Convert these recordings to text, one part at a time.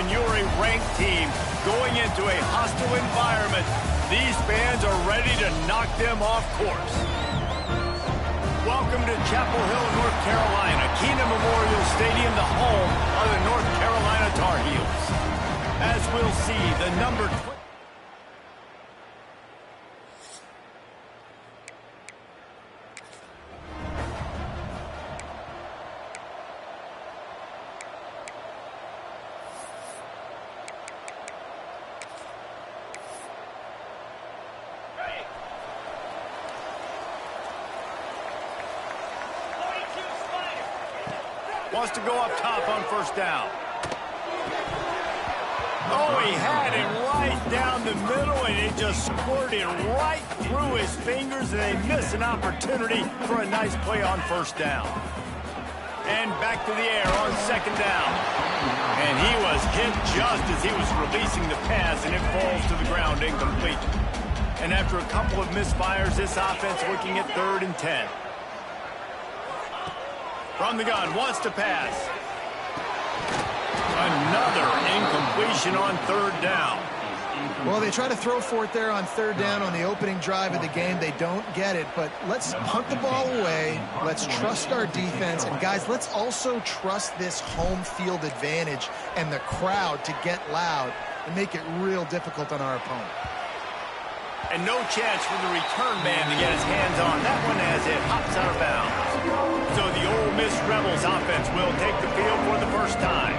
when you're a ranked team going into a hostile environment, these fans are ready to knock them off course. Welcome to Chapel Hill, North Carolina, Keenan Memorial Stadium, the home of the North Carolina Tar Heels. As we'll see, the number 20. Wants to go up top on first down. Oh, he had it right down the middle, and it just squirted right through his fingers, and they miss an opportunity for a nice play on first down. And back to the air on second down. And he was hit just as he was releasing the pass, and it falls to the ground incomplete. And after a couple of misfires, this offense looking at 3rd and 10. From the gun, wants to pass. Another incompletion on 3rd down. Well, they try to throw for it there on 3rd down on the opening drive of the game. They don't get it, but let's punt the ball away. Let's trust our defense. And, guys, let's also trust this home field advantage and the crowd to get loud and make it real difficult on our opponent. And no chance for the return man to get his hands on that one as it hops out of bounds. So the Ole Miss Rebels offense will take the field for the first time.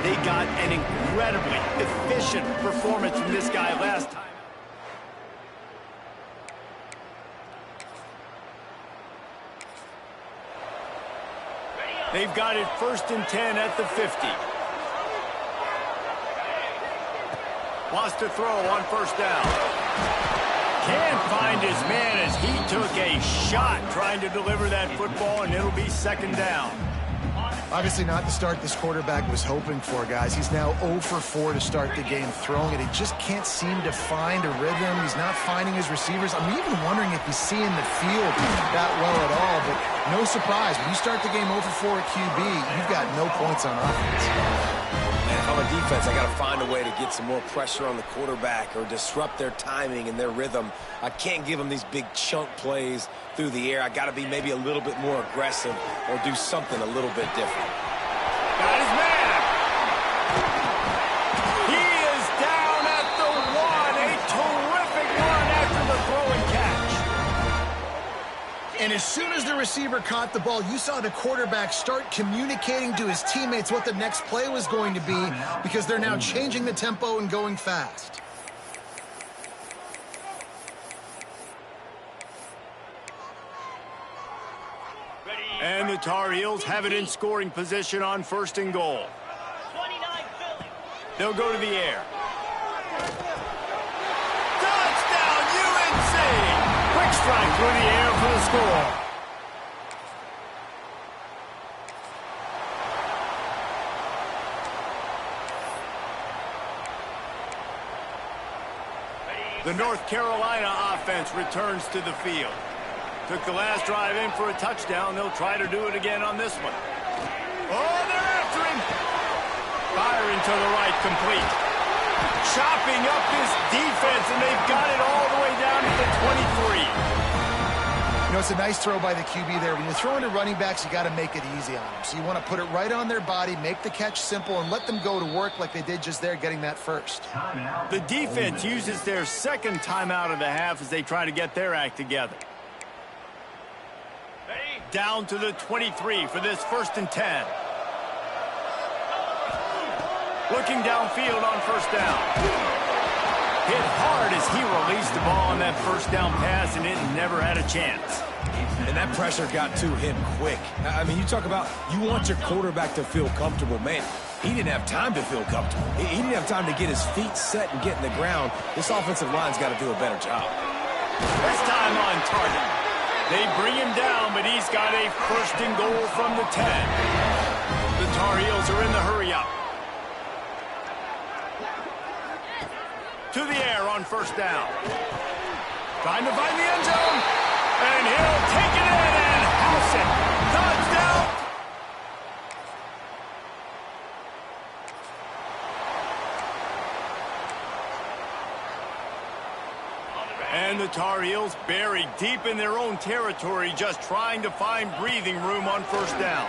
They got an incredibly efficient performance from this guy last time. They've got it 1st and 10 at the 50. Wants to throw on first down. Can't find his man as he took a shot trying to deliver that football, and it'll be 2nd down. Obviously not the start this quarterback was hoping for, guys. He's now 0 for 4 to start the game throwing it. He just can't seem to find a rhythm. He's not finding his receivers. I'm even wondering if he's seeing the field that well at all, but no surprise. When you start the game 0 for 4 at QB, you've got no points on offense. If I'm a defense, I got to find a way to get some more pressure on the quarterback or disrupt their timing and their rhythm. I can't give them these big chunk plays through the air. I got to be maybe a little bit more aggressive or do something a little bit different. Got his man. He is down at the 1. A terrific run after the throw and catch. And as soon as the receiver caught the ball, you saw the quarterback start communicating to his teammates what the next play was going to be because they're now changing the tempo and going fast. And the Tar Heels have it in scoring position on 1st and goal. They'll go to the air. Touchdown, UNC! Quick strike through the air for the score. The North Carolina offense returns to the field. Took the last drive in for a touchdown. They'll try to do it again on this one. Oh, they're after him. Firing to the right, complete. Chopping up this defense, and they've got it all the way down to the 23. You know, it's a nice throw by the QB there. When you're throwing to running backs, you got to make it easy on them. So you want to put it right on their body, make the catch simple, and let them go to work like they did just there, getting that first. The defense uses their 2nd timeout of the half as they try to get their act together. Down to the 23 for this 1st and 10. Looking downfield on first down. Hit hard as he released the ball on that first down pass, and it never had a chance. And that pressure got to him quick. I mean, you talk about you want your quarterback to feel comfortable. Man, he didn't have time to feel comfortable. He didn't have time to get his feet set and get in the ground. This offensive line's got to do a better job. This time on target. They bring him down, but he's got a 1st and goal from the 10. The Tar Heels are in the hurry-up. To the air on first down. Trying to find the end zone. And he'll take it in and house it. Touchdown. And the Tar Heels buried deep in their own territory, just trying to find breathing room on first down.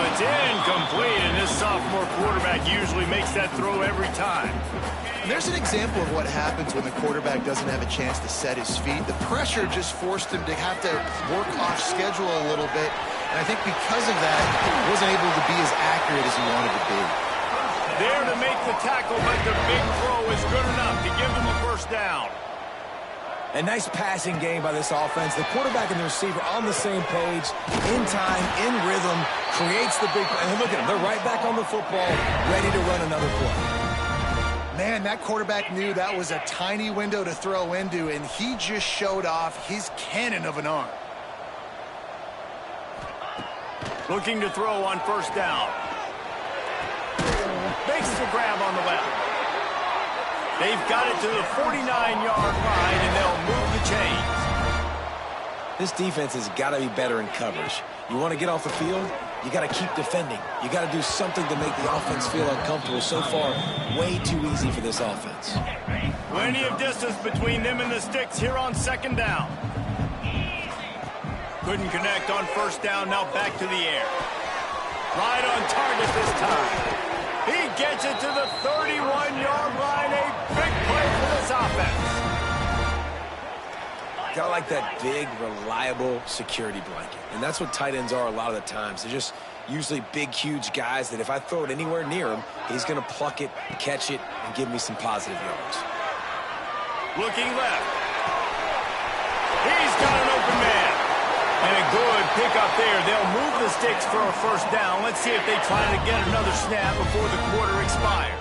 It's incomplete, and this sophomore quarterback usually makes that throw every time. And there's an example of what happens when the quarterback doesn't have a chance to set his feet. The pressure just forced him to have to work off schedule a little bit, and I think because of that, he wasn't able to be as accurate as he wanted to be. There to make the tackle, but the big throw is good enough to give them a first down. A nice passing game by this offense. The quarterback and the receiver on the same page, in time, in rhythm, creates the big play. And look at them. They're right back on the football, ready to run another play. Man, that quarterback knew that was a tiny window to throw into, and he just showed off his cannon of an arm. Looking to throw on first down. Makes the grab on the left. They've got it to the 49-yard line, and they'll move the chains. This defense has got to be better in coverage. You want to get off the field, you got to keep defending. You got to do something to make the offense feel uncomfortable. So far, way too easy for this offense. Plenty of distance between them and the sticks here on second down. Couldn't connect on first down, now back to the air. Right on target this time. He gets it to the 31-yard line. A big play for this offense. Gotta like that big, reliable security blanket. And that's what tight ends are a lot of the times. They're just usually big, huge guys that if I throw it anywhere near him, he's going to pluck it, catch it, and give me some positive yards. Looking left. He's got an open man. And a good pickup there. They'll move the sticks for a first down. Let's see if they try to get another snap before the quarter expires.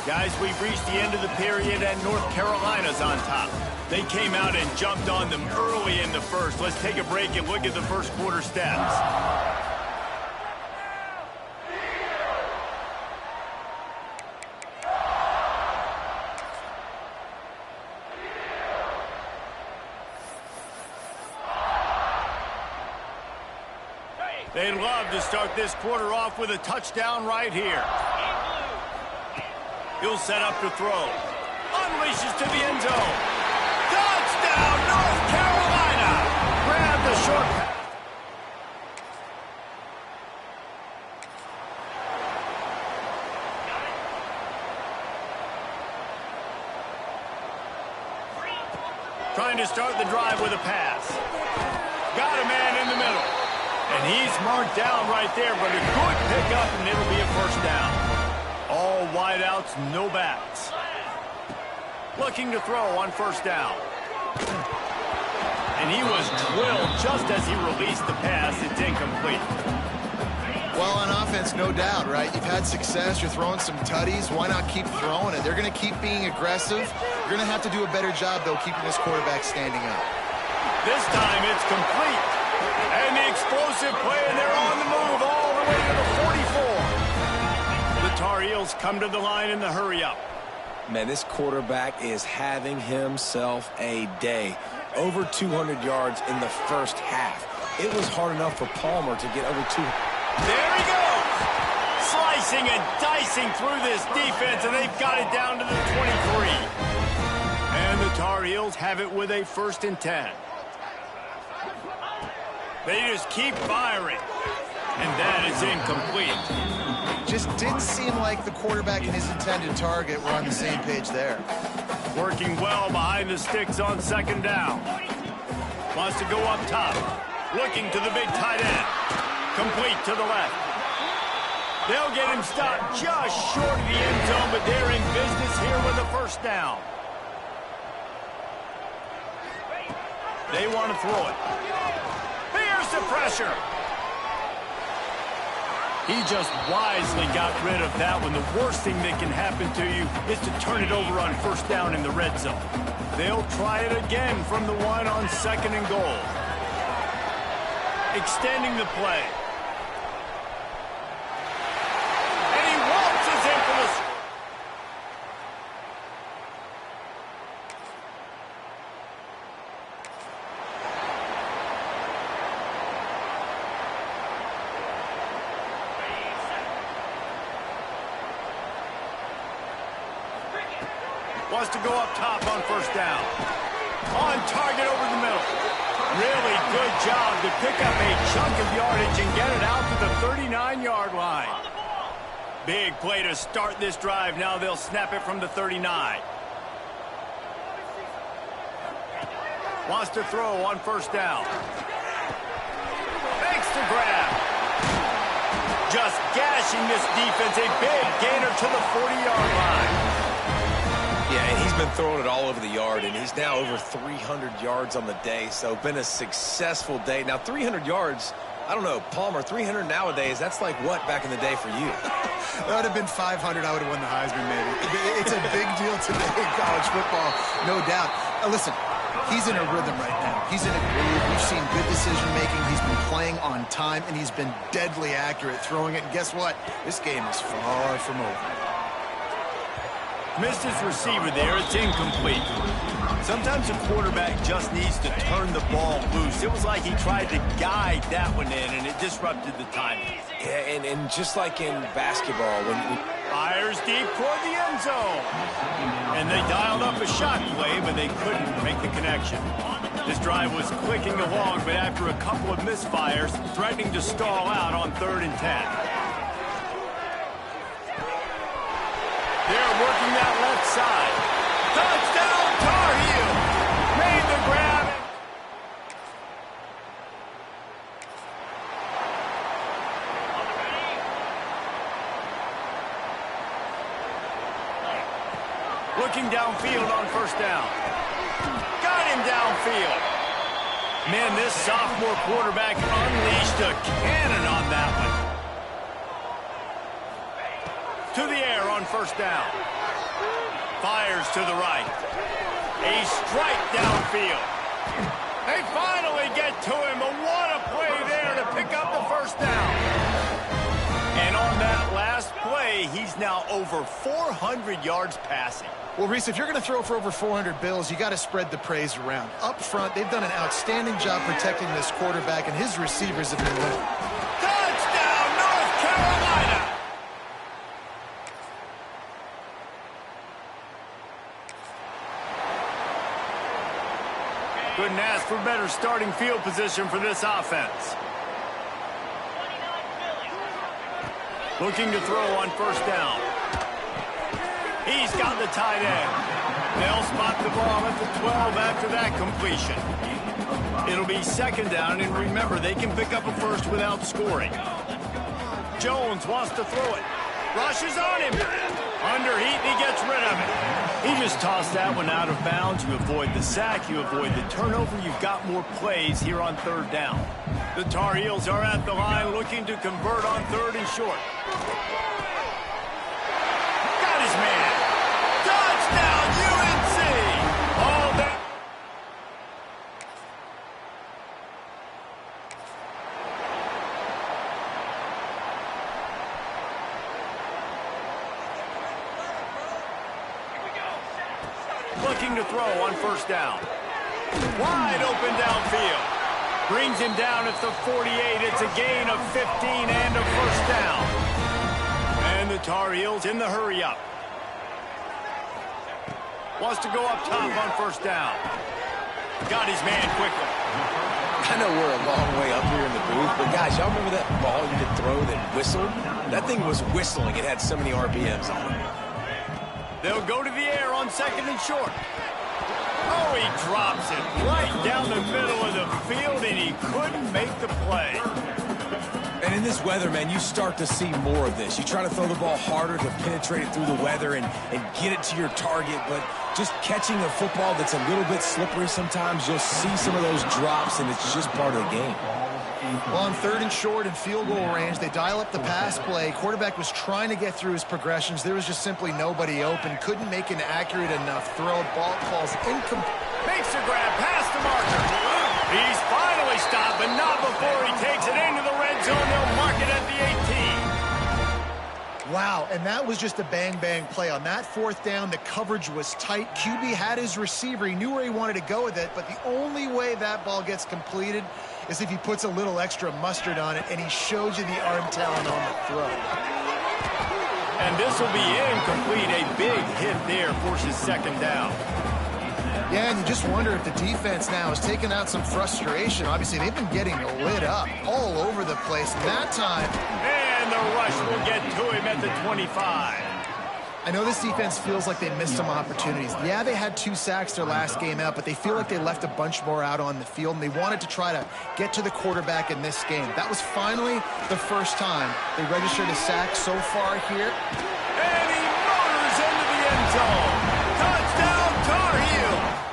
Guys, we've reached the end of the period, and North Carolina's on top. They came out and jumped on them early in the first. Let's take a break and look at the first quarter stats. They'd love to start this quarter off with a touchdown right here. He'll set up to throw. Unleashes to the end zone. Touchdown, North Carolina! Grab the short pass. Trying to start the drive with a pass. Got a man in the middle. And he's marked down right there, but a good pickup, and it'll be a first down. All wideouts, no backs. Looking to throw on first down. And he was drilled just as he released the pass. It's incomplete. Well, on offense, no doubt, right? You've had success. You're throwing some tutties. Why not keep throwing it? They're going to keep being aggressive. You're going to have to do a better job, though, keeping this quarterback standing up. This time it's complete. And the explosive play, and they're on the move all the way to the 44. The Tar Heels come to the line in the hurry-up. Man, this quarterback is having himself a day. Over 200 yards in the first half. It was hard enough for Palmer to get over 200. There he goes. Slicing and dicing through this defense, and they've got it down to the 23. And the Tar Heels have it with a 1st and 10. They just keep firing. And that is incomplete. Just didn't seem like the quarterback and his intended target were on the same page there. Working well behind the sticks on second down. Wants to go up top. Looking to the big tight end. Complete to the left. They'll get him stopped just short of the end zone, but they're in business here with a first down. They want to throw it. Here's the pressure. He just wisely got rid of that one. The worst thing that can happen to you is to turn it over on first down in the red zone. They'll try it again from the one on 2nd and goal. Extending the play. And he waltzes in for the... Wants to go up top on first down. On target over the middle. Really good job to pick up a chunk of yardage and get it out to the 39-yard line. Big play to start this drive. Now they'll snap it from the 39. Wants to throw on first down. Makes the grab. Just gashing this defense. A big gainer to the 40-yard line. Yeah, and he's been throwing it all over the yard, and he's now over 300 yards on the day, so been a successful day. Now, 300 yards, I don't know, Palmer, 300 nowadays, that's like what back in the day for you? That would have been 500. I would have won the Heisman, maybe. It's a big deal today in college football, no doubt. Listen, he's in a rhythm right now. He's in a groove. We've seen good decision-making. He's been playing on time, and he's been deadly accurate throwing it. And guess what? This game is far from over. Missed his receiver there. It's incomplete. Sometimes a quarterback just needs to turn the ball loose. It was like he tried to guide that one in, and it disrupted the timing. Yeah, and just like in basketball, when fires deep toward the end zone. And they dialed up a shot play, but they couldn't make the connection. This drive was clicking along, but after a couple of misfires, threatening to stall out on 3rd and 10. They're working that left side. Touchdown, Tar Heel! Made the grab. Looking downfield on first down. Got him downfield. Man, this sophomore quarterback unleashed a cannon on that one. To the air on first down. Fires to the right. A strike downfield. They finally get to him, but what a play there to pick up the first down. And on that last play, he's now over 400 yards passing. Well, Reese, if you're going to throw for over 400 bills, you got to spread the praise around. Up front, they've done an outstanding job protecting this quarterback, and his receivers have been winning. Touchdown, North Carolina! Couldn't ask for better starting field position for this offense. Looking to throw on first down. He's got the tight end. They'll spot the ball at the 12 after that completion. It'll be 2nd down, and remember, they can pick up a first without scoring. Jones wants to throw it. Rushes on him. Underheat, and he gets rid of it. He just tossed that one out of bounds. You avoid the sack, you avoid the turnover. You've got more plays here on 3rd down. The Tar Heels are at the line looking to convert on 3rd and short. Got his man. Touchdown, UNC! All that. Looking to throw on first down. Wide open downfield. Brings him down at the 48. It's a gain of 15 and a first down. And the Tar Heels in the hurry up. Wants to go up top on first down. Got his man quickly. I know we're a long way up here in the booth, but guys, y'all remember that ball you could throw that whistled? That thing was whistling. It had so many RPMs on it. They'll go to the air on 2nd and short. Oh, he drops it right down the middle of the field, and he couldn't make the play. And in this weather, man, you start to see more of this. You try to throw the ball harder to penetrate it through the weather and get it to your target, but just catching a football that's a little bit slippery sometimes, you'll see some of those drops, and it's just part of the game. Well, on 3rd and short and field goal range, they dial up the pass play. Quarterback was trying to get through his progressions. There was just simply nobody open. Couldn't make an accurate enough throw. Ball falls incomplete. Makes a grab past the marker. He's finally stopped, but not before he takes it into the red zone. They'll mark it at the 18. Wow, and that was just a bang-bang play. On that 4th down, the coverage was tight. QB had his receiver. He knew where he wanted to go with it, but the only way that ball gets completed is if he puts a little extra mustard on it, and he showed you the arm talent on the throw. And this will be incomplete. A big hit there forces second down. Yeah, and you just wonder if the defense now is taking out some frustration. Obviously, they've been getting lit up all over the place. And that time... And the rush will get to him at the 25. I know this defense feels like they missed some opportunities. Yeah, they had 2 sacks their last game out, but they feel like they left a bunch more out on the field, and they wanted to try to get to the quarterback in this game. That was finally the first time they registered a sack so far here. And he motors into the end zone. Touchdown, Tar Heels.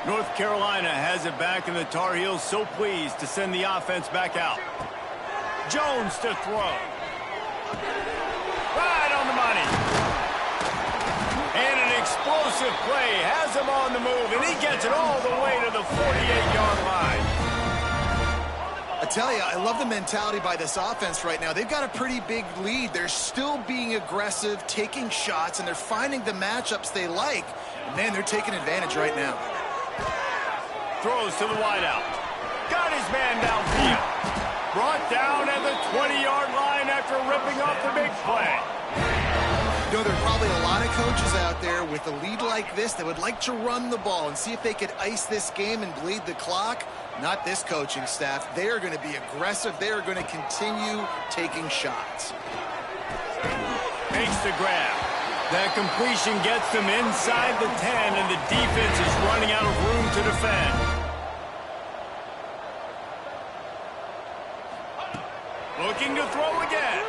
North Carolina has it back, and the Tar Heels so pleased to send the offense back out. Jones to throw. Right on the money. And an explosive play has him on the move, and he gets it all the way to the 48-yard line. I tell you, I love the mentality by this offense right now. They've got a pretty big lead. They're still being aggressive, taking shots, and they're finding the matchups they like. Man, they're taking advantage right now. Throws to the wideout. Got his man downfield. Brought down at the 20-yard line after ripping off the big play. You know, there are probably a lot of coaches out there with a lead like this that would like to run the ball and see if they could ice this game and bleed the clock. Not this coaching staff. They are going to be aggressive. They are going to continue taking shots. Makes the grab. That completion gets them inside the 10, and the defense is running out of room to defend. Looking to throw again.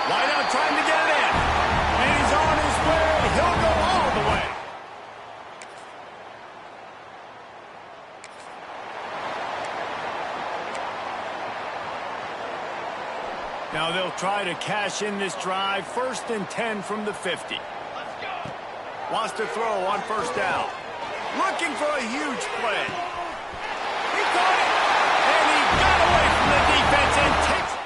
Wideout trying to get it in. And he's on his way. He'll go all the way. Now they'll try to cash in this drive. 1st and 10 from the 50. Wants to throw on first down. Looking for a huge play. He caught it. And he got away from the defense and takes it.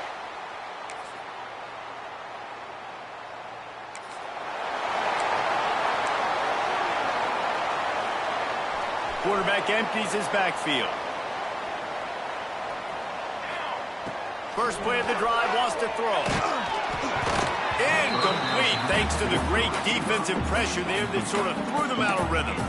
Quarterback empties his backfield. First play of the drive, wants to throw. Incomplete, thanks to the great defensive pressure there that sort of threw them out of rhythm.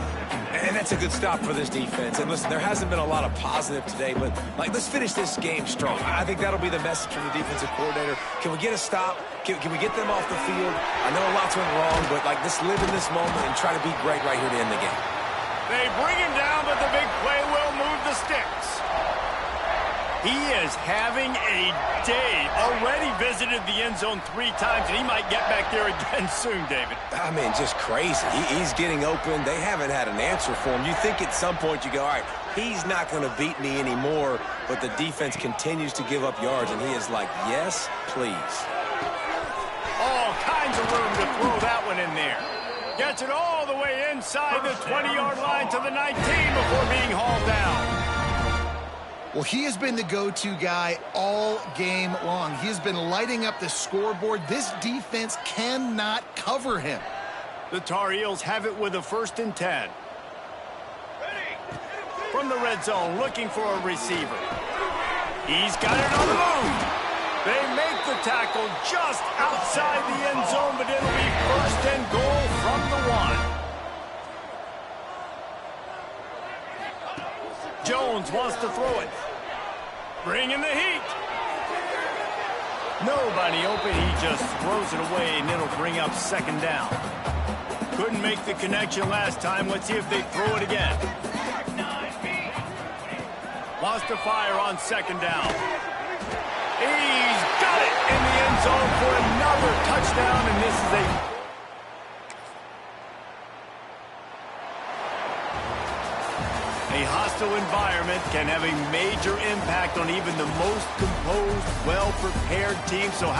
And that's a good stop for this defense. And listen, there hasn't been a lot of positive today, but let's finish this game strong. I think that'll be the message from the defensive coordinator. Can we get a stop? Can we get them off the field? I know lots went wrong, but let's live in this moment and try to be great right here to end the game. They bring him down, but the big play will move the sticks. He is having a day. Already visited the end zone 3 times, and he might get back there again soon, David. I mean, just crazy. He's getting open. They haven't had an answer for him. You think at some point you go, all right, he's not going to beat me anymore, but the defense continues to give up yards, and he is like, yes, please. All kinds of room to throw that one in there. Gets it all the way inside the 20-yard line to the 19 before being hauled down. Well, he has been the go-to guy all game long. He has been lighting up the scoreboard. This defense cannot cover him. The Tar Heels have it with a 1st and 10. From the red zone, looking for a receiver. He's got it on the move. They make the tackle just outside the end zone, but it'll be 1st and goal from the 1. Jones wants to throw it. Bringing the heat. Nobody open. He just throws it away, and it'll bring up 2nd down. Couldn't make the connection last time. Let's see if they throw it again. Wants to fire on 2nd down. He's got it in the end zone for another touchdown, and this is a... A hostile environment can have a major impact on even the most composed, well-prepared team. So how